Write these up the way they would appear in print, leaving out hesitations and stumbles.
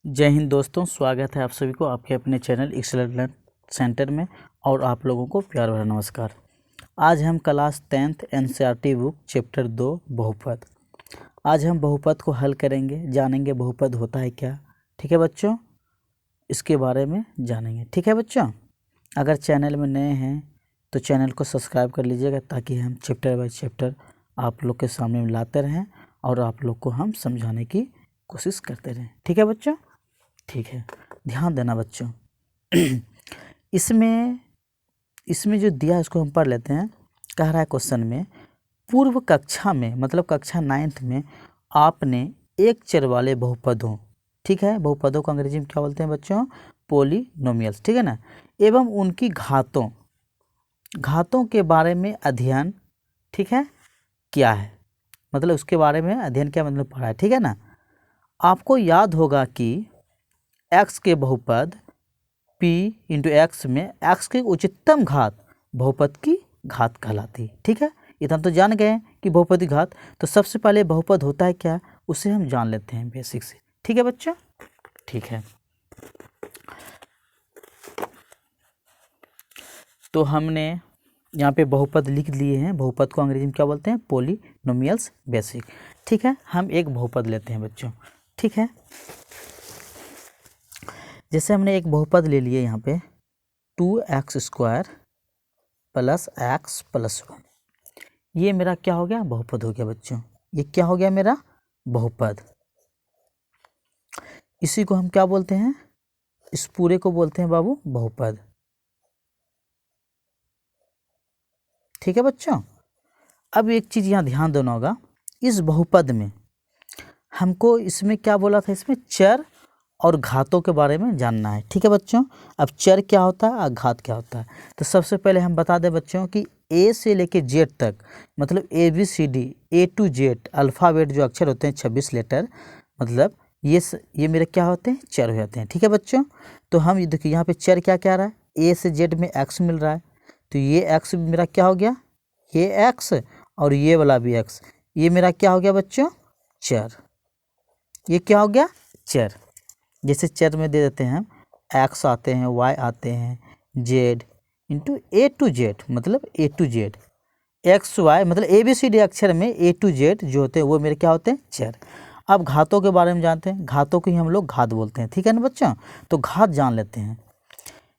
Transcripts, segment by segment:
जय हिंद दोस्तों, स्वागत है आप सभी को आपके अपने चैनल एक्सेलेंट लर्न सेंटर में। और आप लोगों को प्यार भरा नमस्कार। आज हम class 10th NCERT book chapter 2 बहुपद। आज हम बहुपद को हल करेंगे, जानेंगे बहुपद होता है क्या। ठीक है बच्चों, इसके बारे में जानेंगे। ठीक है बच्चों, अगर चैनल में नए हैं तो चैनल को सब्सक्राइब कर लीजिएगा ताकि हम चैप्टर बाय चैप्टर आप लोग के सामने लाते रहें और आप लोग को हम समझाने की कोशिश करते रहें। ठीक है बच्चों, ठीक है, ध्यान देना बच्चों। इसमें जो दिया है उसको हम पढ़ लेते हैं। कह रहा है क्वेश्चन में, पूर्व कक्षा में मतलब कक्षा 9th में आपने एक चर वाले बहुपदों, ठीक है, बहुपदों को अंग्रेजी में क्या बोलते हैं बच्चों, पॉलिनोमियल्स, ठीक है ना, एवं उनकी घातों के बारे में अध्ययन, ठीक है, क्या है, मतलब उसके बारे में अध्ययन क्या मतलब पढ़ा है। ठीक है ना, आपको याद होगा कि x के बहुपद p इंटू एक्स में x की उच्चतम घात बहुपद की घात कहलाती है। ठीक है, इतना तो जान गए कि बहुपद की घात। तो सबसे पहले बहुपद होता है क्या, उसे हम जान लेते हैं बेसिक से। ठीक है बच्चों, ठीक है, तो हमने यहाँ पे बहुपद लिख लिए हैं। बहुपद को अंग्रेजी में क्या बोलते हैं, पॉलिनोमियल्स बेसिक। ठीक है, हम एक बहुपद लेते हैं बच्चों। ठीक है, जैसे हमने एक बहुपद ले लिए यहाँ पे 2x² प्लस x प्लस 1, ये मेरा क्या हो गया, बहुपद हो गया बच्चों। ये क्या हो गया मेरा, बहुपद। इसी को हम क्या बोलते हैं, इस पूरे को बोलते हैं बाबू बहुपद। ठीक है बच्चों, अब एक चीज़ यहाँ ध्यान देना होगा, इस बहुपद में हमको इसमें क्या बोला था, इसमें चर और घातों के बारे में जानना है। ठीक है बच्चों, अब चर क्या होता है और घात क्या होता है। तो सबसे पहले हम बता दें बच्चों कि ए से लेके जेड तक, मतलब ABCD A to Z alphabet जो अक्षर होते हैं 26 लेटर, मतलब ये मेरे क्या होते हैं, चर हो जाते हैं। ठीक है बच्चों, तो हम ये देखिए यहाँ पे चर क्या क्या रहा है, ए से जेड में x मिल रहा है, तो ये x मेरा क्या हो गया, ये x, और ये वाला भी x, ये मेरा क्या हो गया बच्चों, चर। ये क्या हो गया, चर। जैसे चर में दे देते हैं हम, x आते हैं, y आते हैं, z into A to Z, मतलब A to Z, X Y मतलब ABCD अक्षर में A to Z जो होते हैं वो मेरे क्या होते हैं, चर। अब घातों के बारे में जानते हैं, घातों को ही हम लोग घात बोलते हैं। ठीक है ना बच्चों, तो घात जान लेते हैं।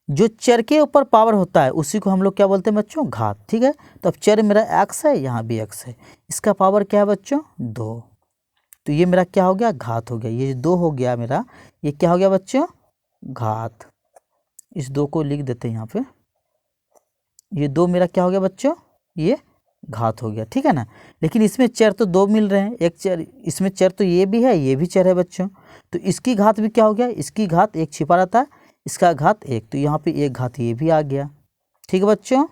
जो चर के ऊपर पावर होता है उसी को हम लोग क्या बोलते हैं बच्चों, घात। ठीक है, तो अब चर मेरा x है, यहाँ भी x है, इसका पावर क्या है बच्चों, 2, तो ये मेरा क्या हो गया, घात हो गया। ये 2 हो गया मेरा, ये क्या हो गया बच्चों, घात। इस 2 को लिख देते हैं यहाँ पे, ये 2 मेरा क्या हो गया बच्चों, ये घात हो गया। ठीक है ना, लेकिन इसमें चर तो 2 मिल रहे हैं, एक चर इसमें चर तो ये भी है, ये भी चर है बच्चों, तो इसकी घात भी क्या हो गया, इसकी घात 1 छिपा रहता है, इसका घात 1, तो यहाँ पे एक घात ये भी आ गया। ठीक है बच्चों,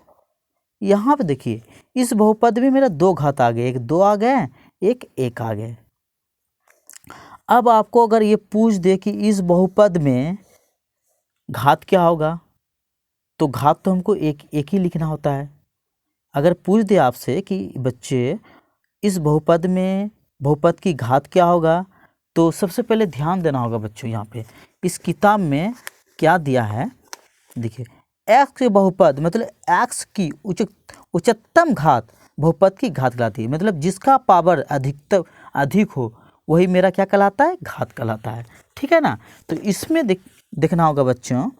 यहाँ पे देखिए इस बहुपद में मेरा 2 घात आ गए, एक 2 आ गए, एक 1 आ गए। अब आपको अगर ये पूछ दे कि इस बहुपद में घात क्या होगा, तो घात तो हमको एक ही लिखना होता है। अगर पूछ दे आपसे कि बच्चे इस बहुपद में बहुपद की घात क्या होगा, तो सबसे पहले ध्यान देना होगा बच्चों, यहाँ पे इस किताब में क्या दिया है, देखिए x के बहुपद मतलब x की उच्चतम घात बहुपद की घात कहलाती है, मतलब जिसका पावर अधिक हो वही मेरा क्या कहलाता है, घात कहलाता है। ठीक है ना, तो इसमें देखना होगा बच्चों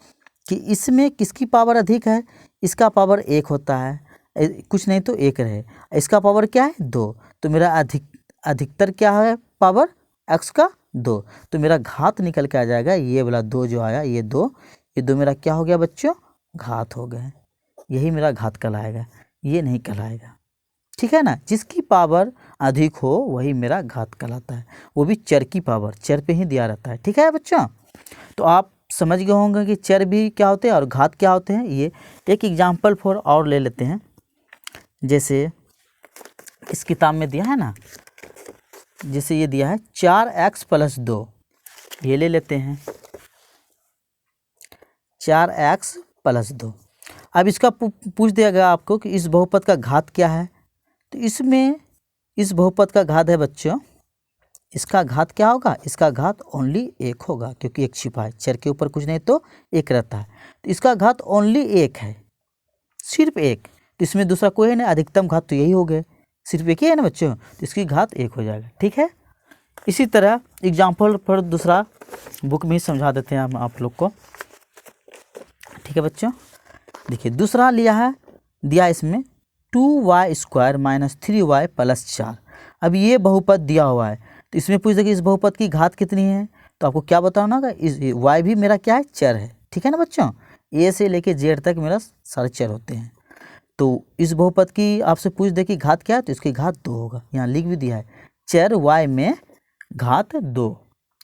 कि इसमें किसकी पावर अधिक है, इसका पावर 1 होता है, कुछ नहीं तो 1 रहे, इसका पावर क्या है, 2, तो मेरा अधिकतर क्या है, पावर x का 2, तो मेरा घात निकल के आ जाएगा, ये वाला 2 जो आया, ये 2 मेरा क्या हो गया बच्चों, घात हो गए। यही मेरा घात कहलाएगा, ये नहीं कहलाएगा। ठीक है ना, जिसकी पावर अधिक हो वही मेरा घात कहलाता है, वो भी चर की पावर, चर पे ही दिया रहता है। ठीक है बच्चों, तो आप समझ गए होंगे कि चर भी क्या होते हैं और घात क्या होते हैं। ये एक एग्जाम्पल फॉर और ले लेते हैं, जैसे इस किताब में दिया है ना, जैसे ये दिया है 4x प्लस 2, ये ले लेते हैं 4x प्लस 2। अब इसका पूछ दिया गया आपको कि इस बहुपद का घात क्या है, तो इसमें इस बहुपद का घात है बच्चों इसका घात क्या होगा, इसका घात ओनली 1 होगा, क्योंकि 1 छिपा है, चर के ऊपर कुछ नहीं तो 1 रहता है, तो इसका घात ओनली 1 है, सिर्फ 1। तो इसमें दूसरा कोई है ना, अधिकतम घात तो यही हो गए, सिर्फ 1 ही है ना बच्चों, तो इसकी घात 1 हो जाएगा। ठीक है, इसी तरह एग्जाम्पल पर दूसरा बुक में ही समझा देते हैं हम आप लोग को। ठीक है बच्चों, देखिए दूसरा लिया है, दिया इसमें 2y² माइनस 3y प्लस 4। अब ये बहुपद दिया हुआ है, तो इसमें पूछ देखिए इस बहुपद की घात कितनी है, तो आपको क्या बताना होगा, इस y भी मेरा क्या है, चर है। ठीक है ना बच्चों, a से लेके z तक मेरा सारे चर होते हैं। तो इस बहुपद की आपसे पूछ दे कि घात क्या है, तो इसकी घात 2 होगा, यहाँ लिख भी दिया है, चर y में घात 2।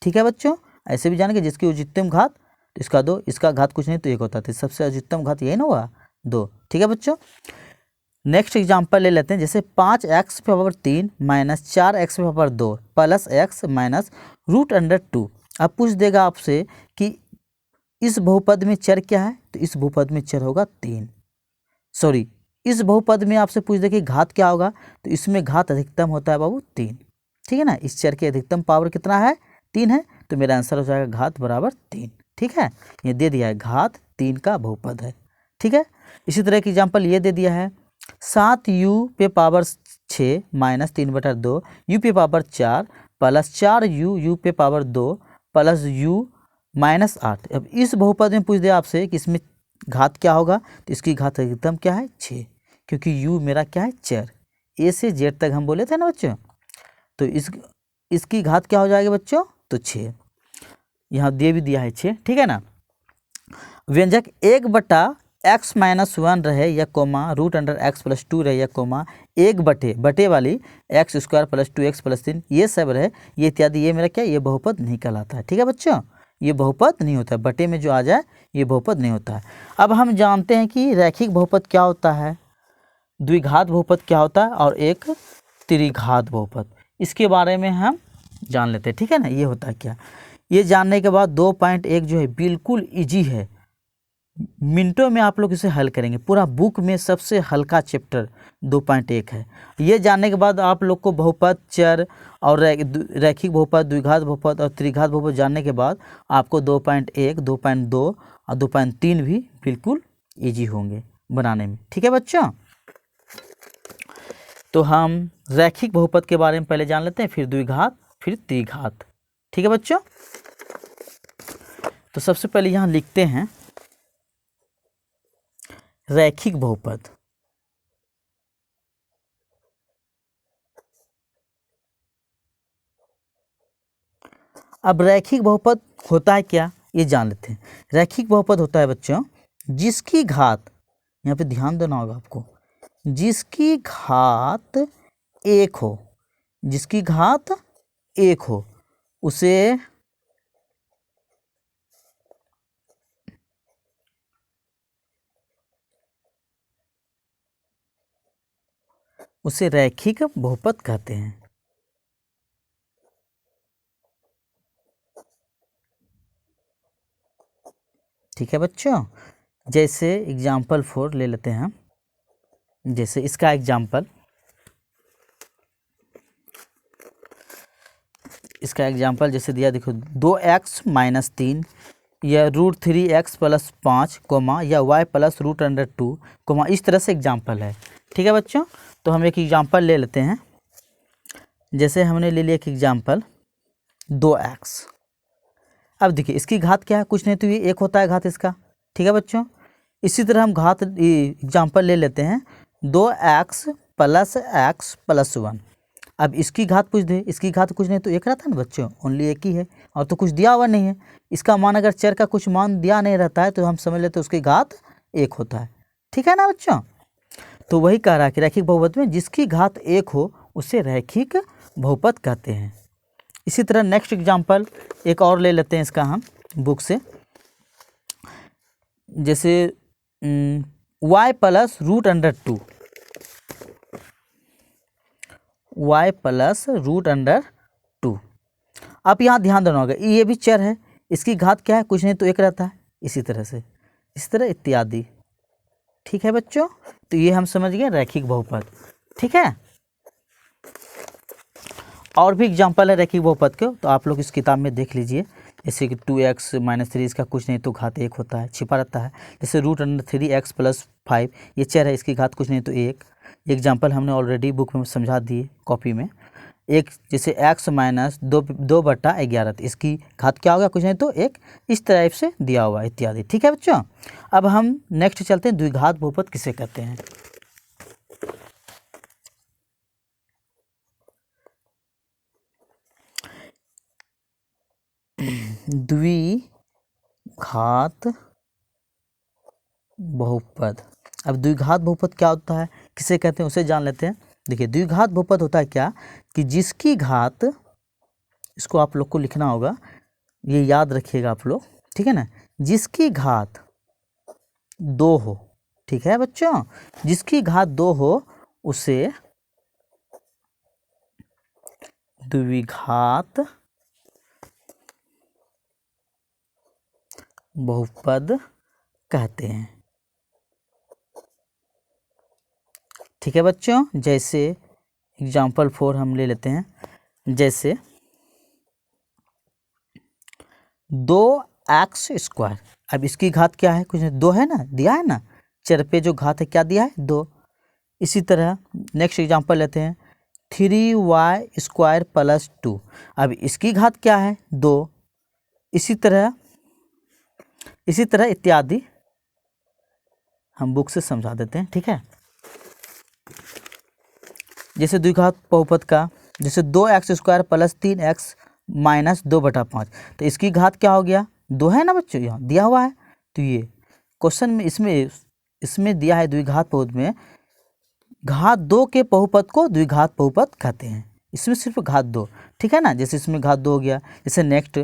ठीक है बच्चों, ऐसे भी जानेंगे जिसकी उच्चतम घात, तो इसका 2, इसका घात कुछ नहीं तो 1 होता है, तो सबसे अधिकतम घात यही ना हुआ 2। ठीक है बच्चों, नेक्स्ट एग्जांपल ले लेते हैं, जैसे 5x³ minus 4x² plus x minus √2। अब पूछ देगा आपसे कि इस बहुपद में चर क्या है, तो इस बहुपद में चर होगा 3। सॉरी, इस बहुपद में आपसे पूछ दे कि घात क्या होगा, तो इसमें घात अधिकतम होता है बाबू 3। ठीक है ना, इस चर की अधिकतम पावर कितना है, 3 है, तो मेरा आंसर हो जाएगा घात बराबर 3। ठीक है, ये दे दिया है, घात 3 का बहुपद है। ठीक है, इसी तरह की एग्जाम्पल ये दे दिया है, 7u⁴ minus 3/2 u⁴ plus 4u u⁴ 2 plus u minus 8। अब इस बहुपद में पूछ दिया आपसे कि इसमें घात क्या होगा, तो इसकी घात अधिकतम क्या है, 6, क्योंकि u मेरा क्या है, चर, a से z तक हम बोले थे ना बच्चों, तो इसकी घात क्या हो जाएगी बच्चों, तो 6, यहाँ दे भी दिया है 6। ठीक है ना, व्यंजक 1/x-1 रहे या कोमा √x + 2 रहे या कोमा 1/बटे वाली x² + 2x + 3 ये सब रहे, ये इत्यादि, ये मेरा क्या, ये बहुपद नहीं कहलाता है। ठीक है बच्चों, ये बहुपद नहीं होता है, बटे में जो आ जाए ये बहुपद नहीं होता है। अब हम जानते हैं कि रैखिक बहुपद क्या होता है, द्विघात बहुपद क्या होता है, और एक त्रिघात बहुपद, इसके बारे में हम जान लेते हैं। ठीक है ना, ये होता है क्या, ये जानने के बाद 2.1 जो है बिल्कुल ईजी है, मिनटों में आप लोग इसे हल करेंगे, पूरा बुक में सबसे हल्का चैप्टर 2.1 है। ये जानने के बाद आप लोग को बहुपद, चर और रैखिक बहुपद, द्विघात बहुपद और त्रिघात बहुपद जानने के बाद आपको 2.1, 2.2 और 2.3 भी बिल्कुल इजी होंगे बनाने में। ठीक है बच्चों, तो हम रैखिक बहुपद के बारे में पहले जान लेते हैं, फिर द्विघात, फिर त्रिघात। ठीक है बच्चों, तो सबसे पहले यहाँ लिखते हैं रैखिक बहुपद। अब रैखिक बहुपद होता है क्या, ये जान लेते हैं। रैखिक बहुपद होता है बच्चों जिसकी घात, यहाँ पे ध्यान देना होगा आपको, जिसकी घात 1 हो, जिसकी घात 1 हो, उसे रैखिक बहुपद कहते हैं। ठीक है बच्चों, जैसे एग्जाम्पल 4 ले लेते हैं हम, जैसे इसका एग्जाम्पल, जैसे दिया, देखो 2x - 3 या √3x + 5 कोमा या y + √2 कोमा, इस तरह से एग्जाम्पल है। ठीक है बच्चों, तो हम एक एग्जाम्पल ले लेते हैं, जैसे हमने ले लिया एक एग्जाम्पल 2x। अब देखिए इसकी घात क्या है, कुछ नहीं तो ये 1 होता है घात इसका। ठीक है बच्चों, इसी तरह हम घात एग्जाम्पल ले लेते हैं 2x + x + 1। अब इसकी घात पूछ दे, इसकी घात कुछ नहीं तो 1 रहता है ना बच्चों, ओनली 1 ही है, और तो कुछ दिया हुआ नहीं है। इसका मान अगर चर का कुछ मान दिया नहीं रहता है तो हम समझ लेते हैं उसकी घात 1 होता है। ठीक है ना बच्चों, तो वही कह रहा है कि रैखिक बहुपद में जिसकी घात 1 हो उसे रैखिक बहुपद कहते हैं। इसी तरह नेक्स्ट एग्जाम्पल एक और ले लेते हैं इसका हम बुक से, जैसे y + √2, y + √2। आप यहाँ ध्यान देना होगा, ये भी चर है, इसकी घात क्या है, कुछ नहीं तो 1 रहता है, इसी तरह इत्यादि। ठीक है बच्चों, तो ये हम समझ गए रैखिक बहुपद। ठीक है, और भी एग्जाम्पल है रैखिक बहुपद के, तो आप लोग इस किताब में देख लीजिए। जैसे कि 2x - 3 इसका कुछ नहीं तो घात 1 होता है, छिपा रहता है। जैसे √3x + 5 ये चर है, इसकी घात कुछ नहीं तो 1। एग्जाम्पल हमने ऑलरेडी बुक में समझा दिए, कॉपी में। एक जैसे x - 2/11, तो इसकी घात क्या होगा, कुछ नहीं तो 1। इस टाइप से दिया हुआ है इत्यादि। ठीक है बच्चों, अब हम नेक्स्ट चलते हैं, द्विघात बहुपद किसे कहते हैं। द्विघात बहुपद, अब द्विघात बहुपद क्या होता है, किसे कहते हैं, उसे जान लेते हैं। देखिए द्विघात बहुपद होता है क्या, कि जिसकी घात, इसको आप लोग को लिखना होगा, ये याद रखिएगा आप लोग, ठीक है ना, जिसकी घात 2 हो। ठीक है बच्चों, जिसकी घात 2 हो उसे द्विघात बहुपद कहते हैं। ठीक है बच्चों, जैसे एग्जाम्पल 4 हम ले लेते हैं। जैसे 2x², अब इसकी घात क्या है, कुछ नहीं 2 है ना, दिया है ना, चर पे जो घात है क्या दिया है, 2। इसी तरह नेक्स्ट एग्जाम्पल लेते हैं, 3y² + 2, अब इसकी घात क्या है, 2। इसी तरह इत्यादि हम बुक से समझा देते हैं। ठीक है, जैसे द्विघात बहुपद का, जैसे 2x² + 3x - 2/5, तो इसकी घात क्या हो गया, 2 है ना बच्चों, यहाँ दिया हुआ है। तो ये क्वेश्चन में इसमें दिया है, द्विघात बहुपद में घात 2 के बहुपद को द्विघात बहुपद कहते हैं। इसमें सिर्फ घात 2, ठीक है ना, जैसे इसमें घात 2 हो गया। जैसे नेक्स्ट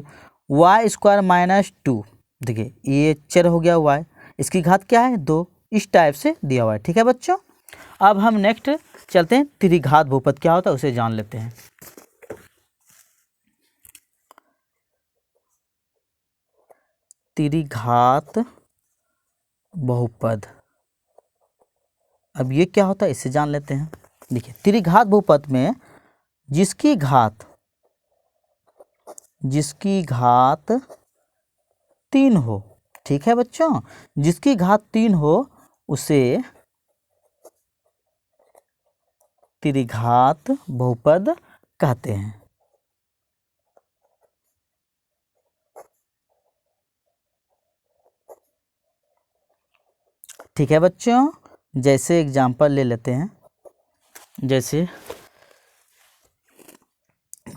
y² - 2, देखिए ये चर हो गया y, इसकी घात क्या है, 2। इस टाइप से दिया हुआ है। ठीक है बच्चों, अब हम नेक्स्ट चलते हैं, त्रिघात बहुपद क्या होता है उसे जान लेते हैं। त्रिघात बहुपद, अब ये क्या होता है इसे जान लेते हैं। देखिए त्रिघात बहुपद में जिसकी घात 3 हो, ठीक है बच्चों, जिसकी घात 3 हो उसे त्रिघात बहुपद कहते हैं। ठीक है बच्चों, जैसे एग्जाम्पल ले लेते हैं, जैसे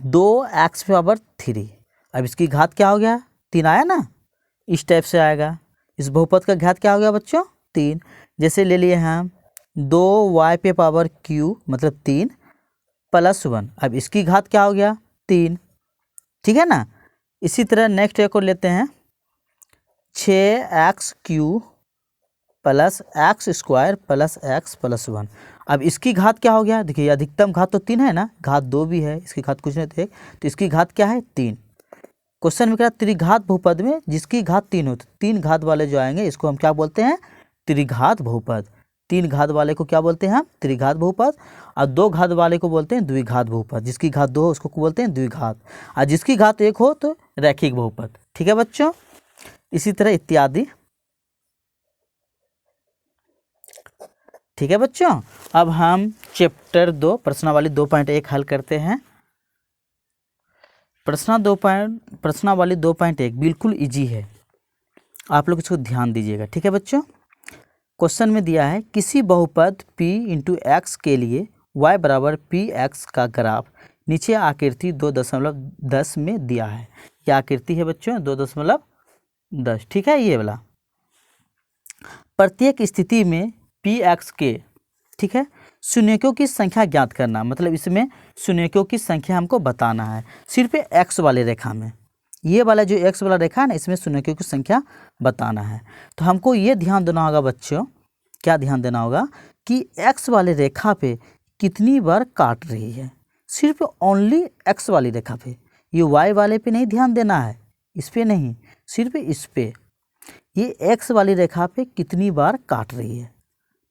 2x⁻3, अब इसकी घात क्या हो गया, 3 आया ना, इस टाइप से आएगा। इस बहुपद का घात क्या हो गया बच्चों, 3। जैसे ले लिए हम 2y⁻³ मतलब 3 + 1, अब इसकी घात क्या हो गया, 3। ठीक है ना, इसी तरह नेक्स्ट एक और लेते हैं, 6x³ + x² + x + 1, अब इसकी घात क्या हो गया, देखिए अधिकतम घात तो 3 है ना, घात 2 भी है, इसकी घात कुछ नहीं थे, तो इसकी घात क्या है, 3। क्वेश्चन में क्या, त्रिघात बहुपद में जिसकी घात 3 हो, तो 3 घात वाले जो आएंगे इसको हम क्या बोलते हैं, त्रिघात बहुपद। 3 घात वाले को क्या बोलते हैं हम, त्रिघात बहुपद, और 2 घात वाले को बोलते हैं द्विघात बहुपद। जिसकी घात 2 हो उसको बोलते हैं द्विघात, और जिसकी घात 1 हो तो रैखिक बहुपद। ठीक है बच्चों, इसी तरह इत्यादि। ठीक है बच्चों, अब हम चैप्टर 2 प्रश्नावली 2.1 हल करते हैं। प्रश्नावली 2.1 बिल्कुल इजी है, आप लोग इसको ध्यान दीजिएगा। ठीक है बच्चों, क्वेश्चन में दिया है किसी बहुपद p × x के लिए y = px का ग्राफ नीचे आकृति 2.10 में दिया है। ये आकृति है बच्चों 2.10, ठीक है, ये वाला। प्रत्येक स्थिति में px के, ठीक है, शून्यकों की संख्या ज्ञात करना, मतलब इसमें शून्यकों की संख्या हमको बताना है सिर्फ x वाले रेखा में। ये वाला जो x वाला रेखा है ना, इसमें शून्यकों की संख्या बताना है। तो हमको ये ध्यान देना होगा बच्चों, क्या ध्यान देना होगा कि x वाले रेखा पे कितनी बार काट रही है, सिर्फ ओनली x वाली रेखा पे, ये y वाले पे नहीं ध्यान देना है, इस पे नहीं, सिर्फ इस पे, ये x वाली रेखा पे कितनी बार काट रही है।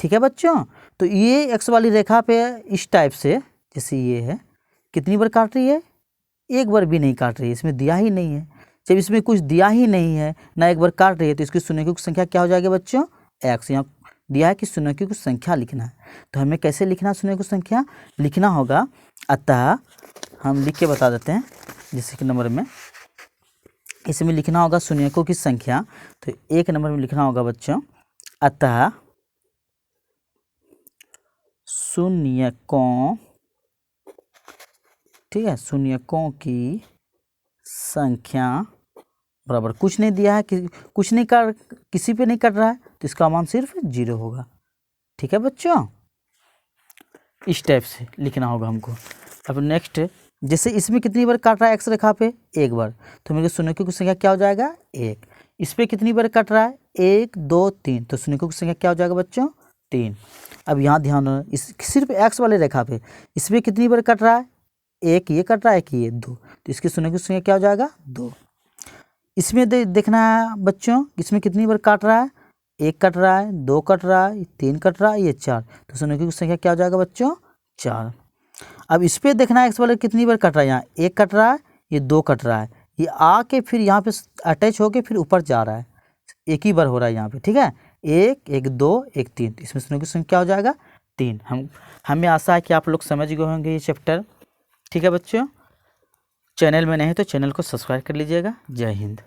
ठीक है बच्चों, तो ये x वाली रेखा पे इस टाइप से, जैसे ये है, कितनी बार काट रही है, एक बार भी नहीं काट रही है, इसमें दिया ही नहीं है। जब इसमें कुछ दिया ही नहीं है ना एक बार काट रही है तो इसकी शून्य की संख्या क्या हो जाएगी बच्चों, x। यहाँ दिया है कि शून्य की कुछ संख्या लिखना है, तो हमें कैसे लिखना है शून्य की संख्या, लिखना होगा, अतः हम लिख के बता देते हैं जैसे कि नंबर में इसमें लिखना होगा शून्यकों की संख्या। तो एक नंबर में लिखना होगा बच्चों, अतः शून्यकों, ठीक है, शून्यकों की संख्या बराबर, कुछ नहीं दिया है कि कुछ नहीं कर, किसी पे नहीं कट रहा है तो इसका मान सिर्फ 0 होगा। ठीक है बच्चों, इस टाइप से लिखना होगा हमको। अब नेक्स्ट, जैसे इसमें कितनी बार काट रहा है एक्स रेखा पे, एक बार, तो मेरे शून्यकों की संख्या क्या हो जाएगा, 1। इस पर कितनी बार कट रहा है, 1 2 3, तो शून्यकों की संख्या क्या हो जाएगा बच्चों, 3। अब यहाँ ध्यान दो, इस सिर्फ एक्स वाले रेखा पे इस पर कितनी बार कट रहा है, एक ये कट रहा है, एक ये 2, तो इसकी शून्यकों की संख्या क्या हो जाएगा, 2। इसमें देखना है बच्चों, इसमें कितनी बार काट रहा है, 1 कट रहा है, 2 कट रहा है, 3 कट रहा है, ये 4, तो शून्यकों की संख्या क्या हो जाएगा बच्चों, 4। अब इस पर देखना है एक्स वाले कितनी बार कट रहा है, यहाँ 1 कट रहा है, ये 2 कट रहा है, ये आके फिर यहाँ पे अटैच होके फिर ऊपर जा रहा है, एक ही बार हो रहा है यहाँ पे, ठीक है, 1 1 2 1 3, तो इसमें शून्य की संख्या क्या हो जाएगा, 3। हमें आशा है कि आप लोग समझ गए होंगे ये चैप्टर। ठीक है बच्चों, चैनल में नहीं तो चैनल को सब्सक्राइब कर लीजिएगा। जय हिंद।